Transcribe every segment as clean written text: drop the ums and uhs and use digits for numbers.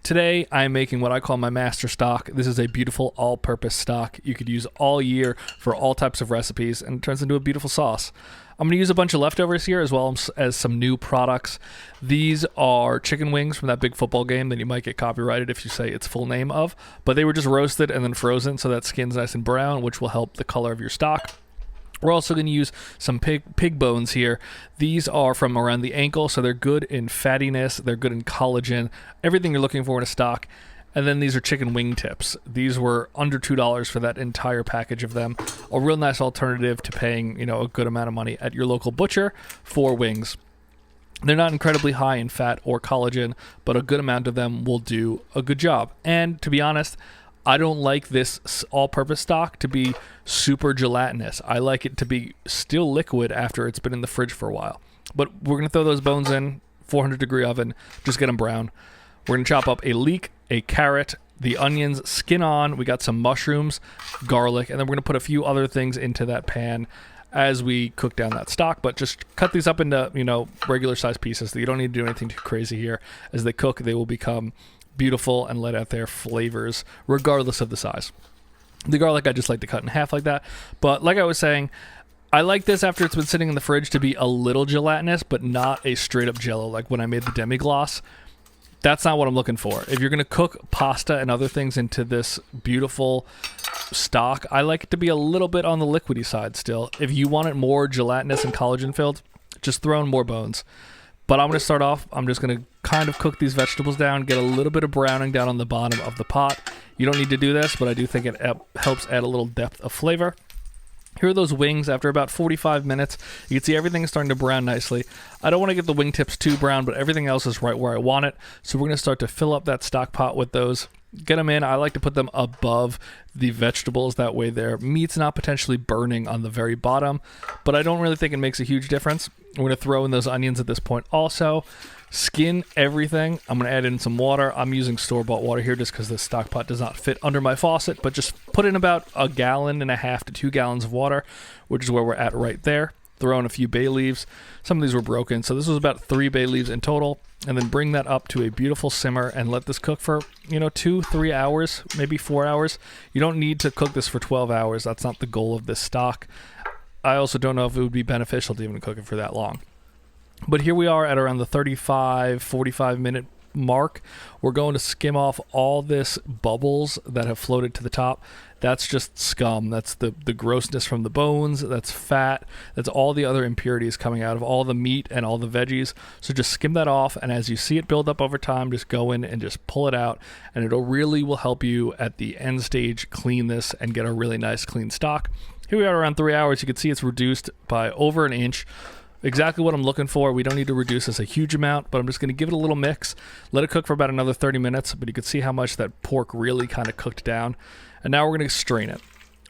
Today, I'm making what I call my master stock. This is a beautiful all-purpose stock you could use all year for all types of recipes, and it turns into a beautiful sauce. I'm going to use a bunch of leftovers here as well as some new products. These are chicken wings from that big football game that you might get copyrighted if you say its full name of, but they were just roasted and then frozen so that skin's nice and brown, which will help the color of your stock. We're also going to use some pig bones here. These are from around the ankle, so they're good in fattiness, they're good in collagen, everything you're looking for in a stock. And then these are chicken wing tips. These were under $2 for that entire package of them. A real nice alternative to paying, a good amount of money at your local butcher for wings. They're not incredibly high in fat or collagen, but a good amount of them will do a good job. And to be honest, I don't like this all-purpose stock to be super gelatinous. I like it to be still liquid after it's been in the fridge for a while. But we're going to throw those bones in, 400-degree oven, just get them brown. We're going to chop up a leek, a carrot, the onions, skin on. We got some mushrooms, garlic, and then we're going to put a few other things into that pan as we cook down that stock. But just cut these up into, regular size pieces. You don't need to do anything too crazy here. As they cook, they will become beautiful and let out their flavors regardless of the size. The garlic I just like to cut in half like that. But like I was saying, I like this after it's been sitting in the fridge to be a little gelatinous, but not a straight up jello like when I made the demi-glace. That's not what I'm looking for. If you're going to cook pasta and other things into this beautiful stock, I like it to be a little bit on the liquidy side still. If you want it more gelatinous and collagen filled, just throw in more bones. But I'm going to start off, I'm just going to kind of cook these vegetables down, get a little bit of browning down on the bottom of the pot. You don't need to do this, but I do think it helps add a little depth of flavor. Here are those wings. After about 45 minutes, you can see everything is starting to brown nicely. I don't want to get the wing tips too brown, but everything else is right where I want it. So we're going to start to fill up that stock pot with those. Get them in. I like to put them above the vegetables. That way their meat's not potentially burning on the very bottom, but I don't really think it makes a huge difference. We're going to throw in those onions at this point also. Skin everything. I'm going to add in some water. I'm using store-bought water here just because this stock pot does not fit under my faucet, but just put in about 1.5 gallons to 2 gallons of water, which is where we're at right there. Throw in a few bay leaves. Some of these were broken, so this was about 3 bay leaves in total, and then bring that up to a beautiful simmer and let this cook for 2-3 hours, maybe 4 hours. You don't need to cook this for 12 hours. That's not the goal of this stock. I also don't know if it would be beneficial to even cook it for that long. But here we are at around the 45 minute mark. We're going to skim off all this bubbles that have floated to the top. That's just scum. That's the grossness from the bones. That's fat. That's all the other impurities coming out of all the meat and all the veggies. So just skim that off, and as you see it build up over time, just go in and just pull it out, and it really will help you at the end stage clean this and get a really nice clean stock. Here we are around 3 hours. You can see it's reduced by over an inch. Exactly what I'm looking for. We don't need to reduce this a huge amount, but I'm just going to give it a little mix, let it cook for about another 30 minutes, but you can see how much that pork really kind of cooked down. And now we're going to strain it.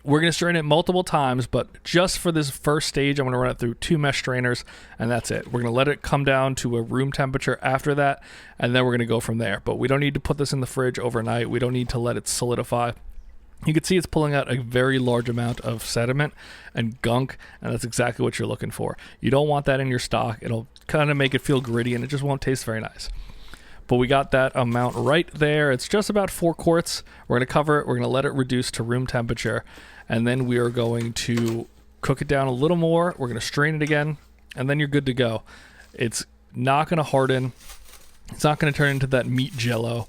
We're going to strain it multiple times, but just for this first stage, I'm going to run it through 2 mesh strainers, and that's it. We're going to let it come down to a room temperature after that, and then we're going to go from there. But we don't need to put this in the fridge overnight. We don't need to let it solidify. You can see it's pulling out a very large amount of sediment and gunk, and that's exactly what you're looking for. You don't want that in your stock. It'll kind of make it feel gritty, and it just won't taste very nice. But we got that amount right there. It's just about 4 quarts. We're going to cover it. We're going to let it reduce to room temperature, and then we are going to cook it down a little more. We're going to strain it again, and then you're good to go. It's not going to harden. It's not going to turn into that meat jello.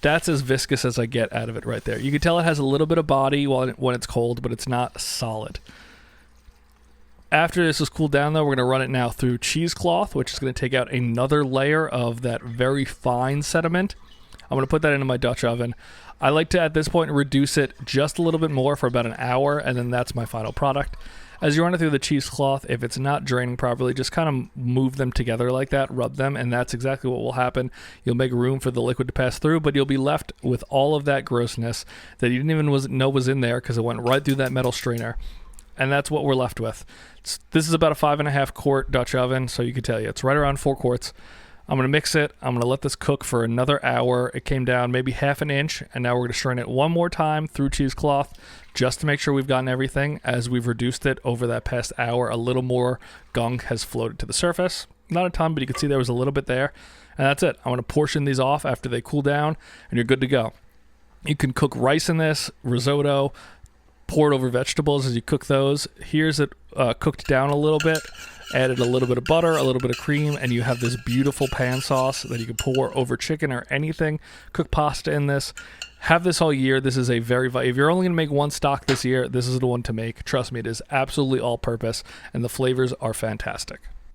That's as viscous as I get out of it right there. You can tell it has a little bit of body when it's cold, but it's not solid. After this is cooled down, though, we're going to run it now through cheesecloth, which is going to take out another layer of that very fine sediment. I'm going to put that into my Dutch oven. I like to, at this point, reduce it just a little bit more for about an hour, and then that's my final product. As you run it through the cheesecloth, if it's not draining properly, just kind of move them together like that, rub them, and that's exactly what will happen. You'll make room for the liquid to pass through, but you'll be left with all of that grossness that you didn't even know was in there because it went right through that metal strainer. And that's what we're left with. This is about a 5.5 quart Dutch oven, so you can tell you it's right around 4 quarts. I'm going to mix it. I'm going to let this cook for another hour. It came down maybe half an inch, and now we're going to strain it one more time through cheesecloth just to make sure we've gotten everything. As we've reduced it over that past hour, a little more gunk has floated to the surface. Not a ton, but you can see there was a little bit there. And that's it. I'm going to portion these off after they cool down, and you're good to go. You can cook rice in this, risotto, pour it over vegetables as you cook those. Here's it cooked down a little bit. Added a little bit of butter, a little bit of cream, and you have this beautiful pan sauce that you can pour over chicken or anything. Cook pasta in this. Have this all year. This is a if you're only going to make one stock this year, this is the one to make. Trust me, it is absolutely all-purpose, and the flavors are fantastic.